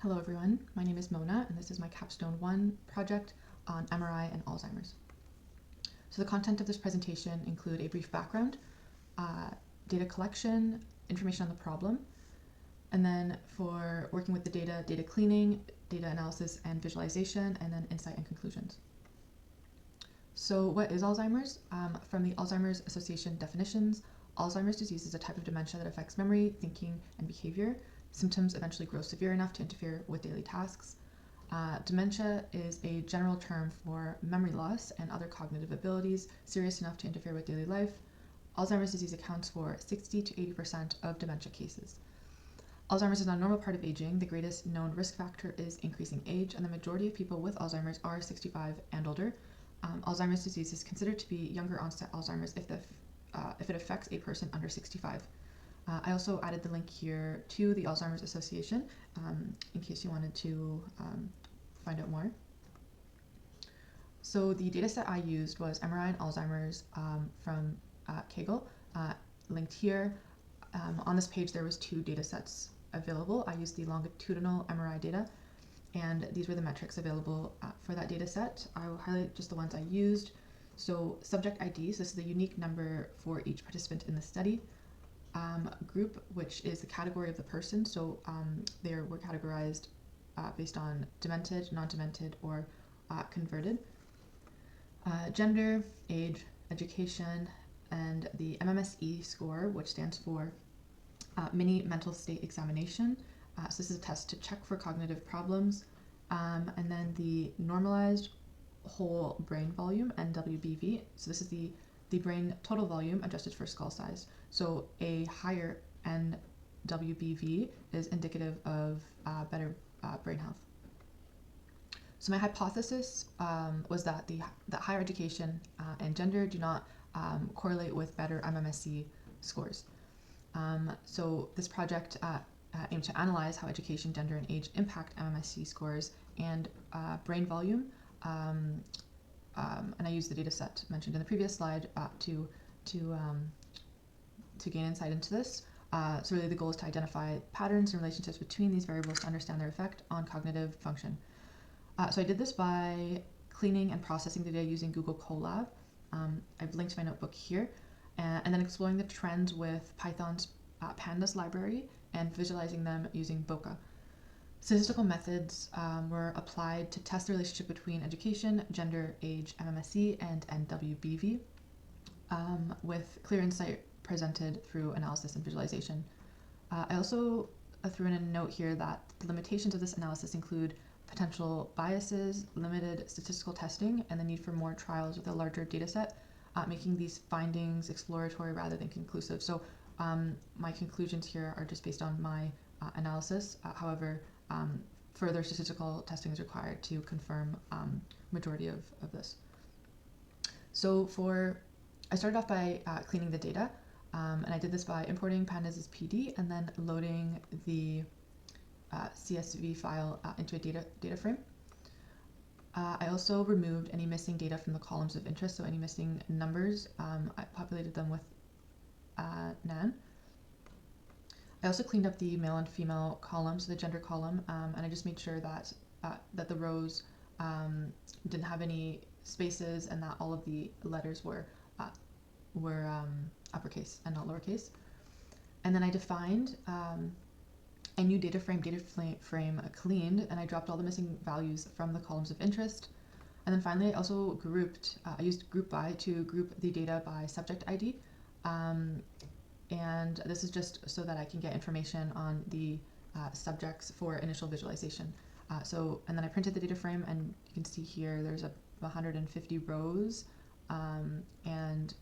Hello everyone, my name is Mona and this is my Capstone 1 project on MRI and Alzheimer's. So the content of this presentation include a brief background, data collection, information on the problem, and then for working with the data cleaning, data analysis and visualization, and then insight and conclusions. So what is Alzheimer's? From the Alzheimer's Association definitions, Alzheimer's disease is a type of dementia that affects memory, thinking, and behavior. Symptoms eventually grow severe enough to interfere with daily tasks. Dementia is a general term for memory loss and other cognitive abilities serious enough to interfere with daily life. Alzheimer's disease accounts for 60 to 80% of dementia cases. Alzheimer's is not a normal part of aging. The greatest known risk factor is increasing age, and the majority of people with Alzheimer's are 65 and older. Alzheimer's disease is considered to be younger onset Alzheimer's if it affects a person under 65. I also added the link here to the Alzheimer's Association in case you wanted to find out more. So the dataset I used was MRI and Alzheimer's from Kaggle, linked here. On this page there was two datasets available. I used the longitudinal MRI data, and these were the metrics available for that dataset. I will highlight just the ones I used. So subject ID, so this is the unique number for each participant in the study. Group, which is the category of the person, so they were categorized based on demented, non-demented, or converted. Gender, age, education, and the MMSE score, which stands for Mini Mental State Examination. So this is a test to check for cognitive problems. And then the normalized whole brain volume, NWBV. So this is the brain total volume adjusted for skull size. So a higher NWBV is indicative of better brain health. So my hypothesis was that that higher education and gender do not correlate with better MMSE scores. So this project aimed to analyze how education, gender, and age impact MMSE scores and brain volume. And I used the data set mentioned in the previous slide to gain insight into this. So really the goal is to identify patterns and relationships between these variables to understand their effect on cognitive function. So I did this by cleaning and processing the data using Google Colab. I've linked my notebook here, and then exploring the trends with Python's pandas library and visualizing them using Bokeh. Statistical methods were applied to test the relationship between education, gender, age, MMSE, and NWBV, with clear insight presented through analysis and visualization. I also threw in a note here that the limitations of this analysis include potential biases, limited statistical testing, and the need for more trials with a larger data set, making these findings exploratory rather than conclusive. So my conclusions here are just based on my analysis. However, further statistical testing is required to confirm majority of this. So I started off by cleaning the data, and I did this by importing pandas as PD and then loading the CSV file into a data frame. I also removed any missing data from the columns of interest, so any missing numbers, I populated them with NaN. I also cleaned up the male and female columns, the gender column, and I just made sure that the rows didn't have any spaces and that all of the letters were uppercase and not lowercase. And then I defined a new data frame cleaned, and I dropped all the missing values from the columns of interest. And then finally, I also grouped. I used group by to group the data by subject ID. And this is just so that I can get information on the subjects for initial visualization. And then I printed the data frame, and you can see here there's 150 rows, and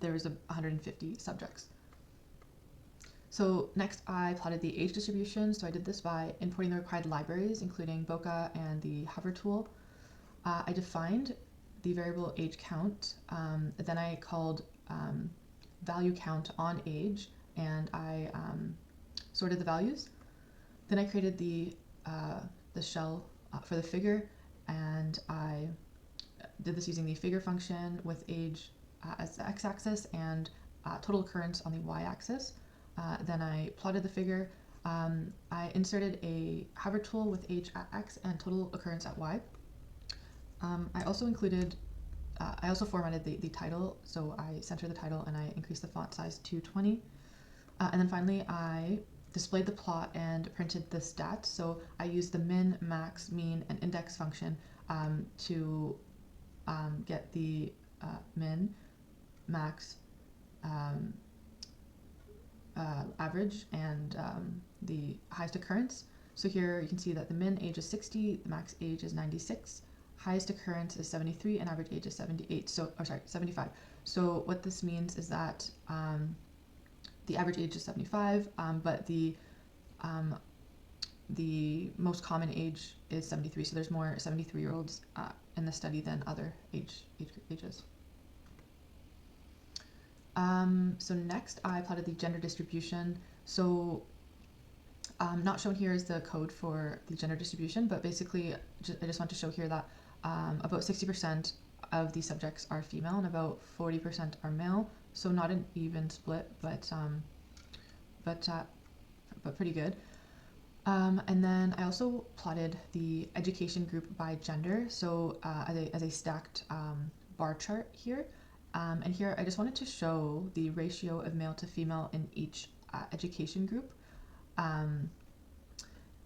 there's 150 subjects. So next I plotted the age distribution. So I did this by importing the required libraries, including Bokeh and the hover tool. I defined the variable age count, then I called value count on age, and I sorted the values. Then I created the shell for the figure, and I did this using the figure function with age as the x-axis and total occurrence on the y-axis. Then I plotted the figure, I inserted a hover tool with age at X and total occurrence at Y. I also included, I also formatted the title, so I centered the title and I increased the font size to 20. And then finally, I displayed the plot and printed the stats. So I used the min, max, mean, and index function to get the min, max, average, and the highest occurrence. So here you can see that the min age is 60, the max age is 96, highest occurrence is 73, and average age is 78. So, 75. So what this means is that the average age is 75, but the most common age is 73. So there's more 73-year-olds in the study than other ages. So next I plotted the gender distribution. So not shown here is the code for the gender distribution, but basically I just want to show here that about 60% of the subjects are female and about 40% are male. So not an even split, but pretty good. And then I also plotted the education group by gender, so as a stacked bar chart here. And here I just wanted to show the ratio of male to female in each education group.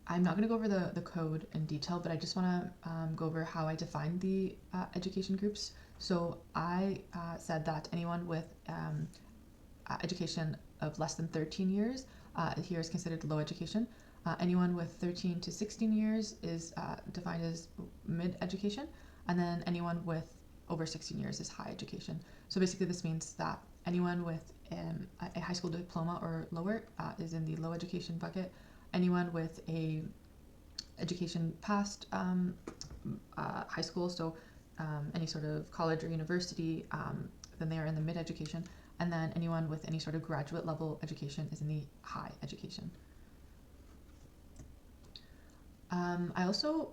I'm not going to go over the code in detail, but I just want to go over how I defined the education groups. So I said that anyone with education of less than 13 years here is considered low education. Anyone with 13 to 16 years is defined as mid-education, and then anyone with over 16 years is high education. So basically this means that anyone with a high school diploma or lower is in the low education bucket. Anyone with a education past high school, so any sort of college or university, then they are in the mid-education. And then anyone with any sort of graduate level education is in the high education. I also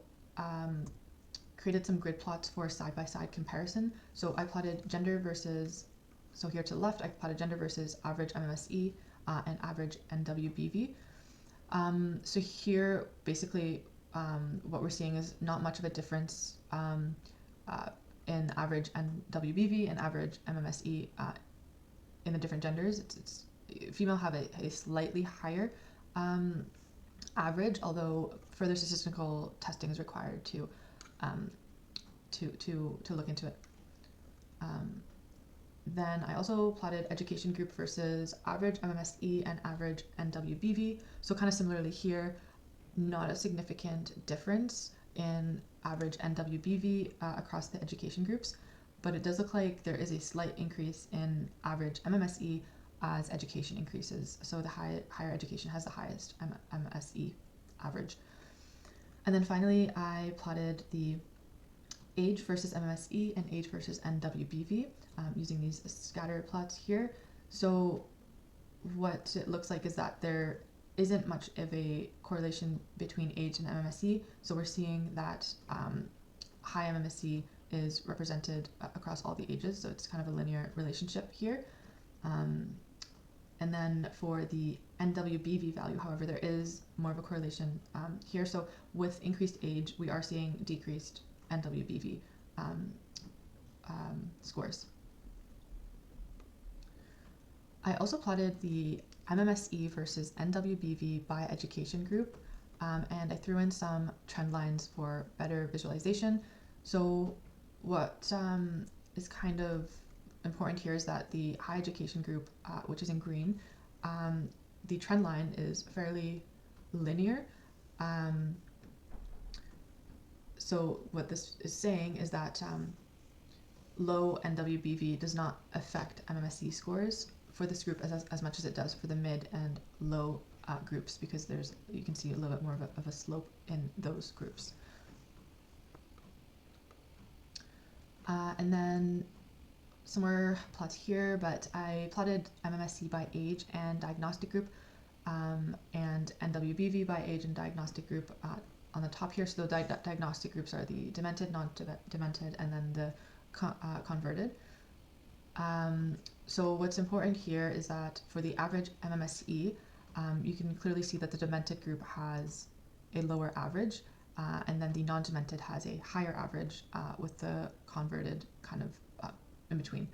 created some grid plots for side-by-side comparison. So I plotted gender versus, so here to the left, I plotted gender versus average MMSE and average NWBV. So here, basically, what we're seeing is not much of a difference in average NWBV and average MMSE in the different genders. Female have a slightly higher average, although further statistical testing is required to look into it. Then I also plotted education group versus average MMSE and average NWBV. So kind of similarly here, not a significant difference in average NWBV across the education groups, but it does look like there is a slight increase in average MMSE as education increases. So the higher education has the highest MMSE average. And then finally, I plotted the age versus MMSE and age versus NWBV using these scatter plots here. So what it looks like is that there isn't much of a correlation between age and MMSE. So we're seeing that high MMSE is represented across all the ages. So it's kind of a linear relationship here. And then for the NWBV value, however, there is more of a correlation here. So with increased age, we are seeing decreased NWBV scores. I also plotted the MMSE versus NWBV by education group, and I threw in some trend lines for better visualization. So what is kind of important here is that the high education group, which is in green, the trend line is fairly linear. So what this is saying is that low NWBV does not affect MMSE scores for this group as much as it does for the mid and low groups, because you can see a little bit more of a slope in those groups. And then some more plots here, but I plotted MMSE by age and diagnostic group, and NWBV by age and diagnostic group on the top here. So the diagnostic groups are the demented, non-demented, and then the converted. So what's important here is that for the average MMSE, you can clearly see that the demented group has a lower average, and then the non-demented has a higher average with the converted kind of in between.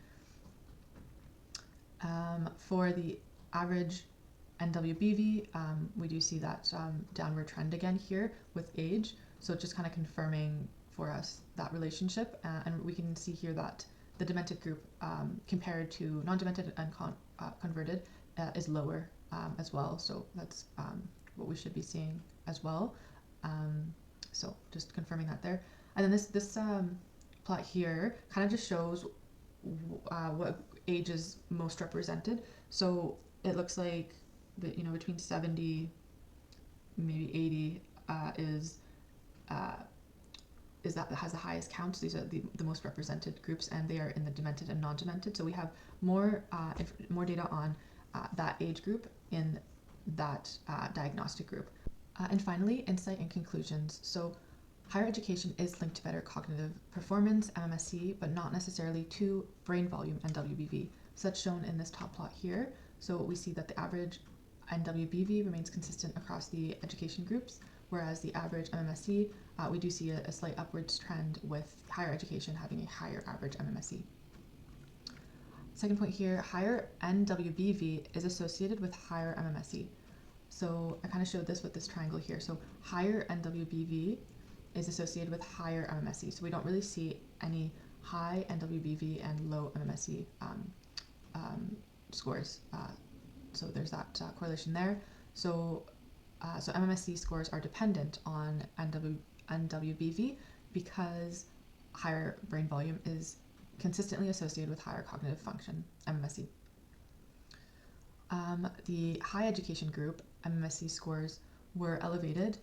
For the average NWBV, we do see that downward trend again here with age, so just kind of confirming for us that relationship, and we can see here that the demented group compared to non-demented and converted is lower as well, so that's what we should be seeing as well. So just confirming that there. And then this plot here kind of just shows what age is most represented. So it looks like that, you know, between 70, maybe 80 is that has the highest counts. These are the most represented groups, and they are in the demented and non-demented. So we have more data on that age group in that diagnostic group. And finally, insight and conclusions. So higher education is linked to better cognitive performance, MMSE, but not necessarily to brain volume and WBV. So that's shown in this top plot here. So we see that the average NWBV remains consistent across the education groups, whereas the average MMSE, we do see a slight upwards trend with higher education having a higher average MMSE. Second point here, higher NWBV is associated with higher MMSE. So I kind of showed this with this triangle here. So higher NWBV is associated with higher MMSE. So we don't really see any high NWBV and low MMSE scores. So there's that correlation there. So MMSE scores are dependent on NWBV because higher brain volume is consistently associated with higher cognitive function, MMSE. The high education group, MMSE scores were elevated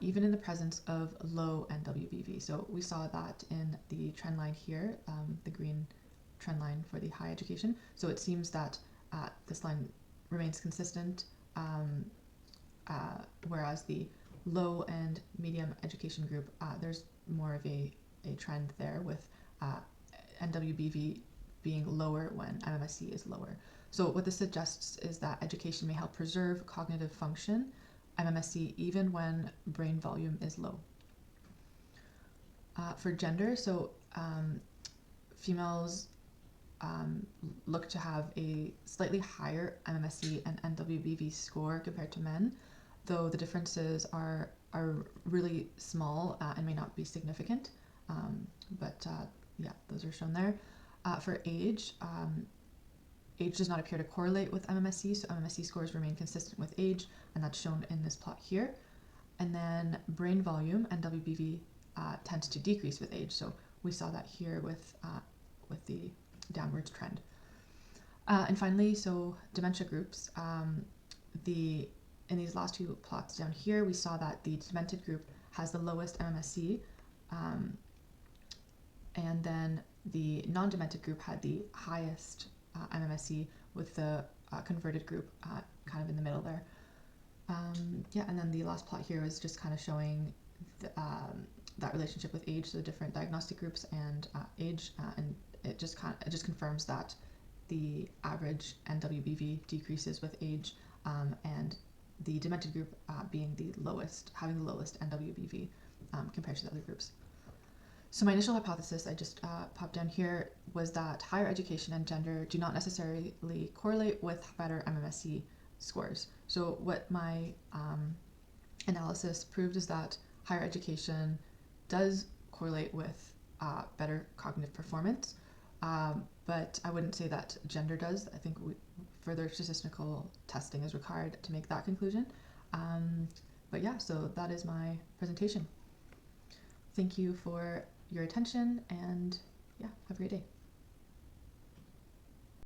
even in the presence of low NWBV. So we saw that in the trend line here, the green trend line for the high education. So it seems that this line remains consistent, whereas the low and medium education group, there's more of a trend there with NWBV being lower when MMSE is lower. So what this suggests is that education may help preserve cognitive function, MMSE, even when brain volume is low. For gender, so females look to have a slightly higher MMSE and NWBV score compared to men, though the differences are really small and may not be significant. But yeah, those are shown there. For age, age does not appear to correlate with MMSE, so MMSE scores remain consistent with age, and that's shown in this plot here. And then brain volume, NWBV, tends to decrease with age, so we saw that here with the downwards trend. And finally, so dementia groups, in these last two plots down here, we saw that the demented group has the lowest MMSE, and then the non-demented group had the highest MMSE, with the converted group kind of in the middle there. Yeah, and then the last plot here is just kind of showing that relationship with age, so the different diagnostic groups and age, and it just confirms that the average NWBV decreases with age, and the demented group being the lowest, having the lowest NWBV compared to the other groups. So my initial hypothesis I just popped down here was that higher education and gender do not necessarily correlate with better MMSE scores. So what my analysis proved is that higher education does correlate with better cognitive performance, but I wouldn't say that gender does. I think further statistical testing is required to make that conclusion. But yeah, so that is my presentation. Thank you for your attention, and yeah, have a great day.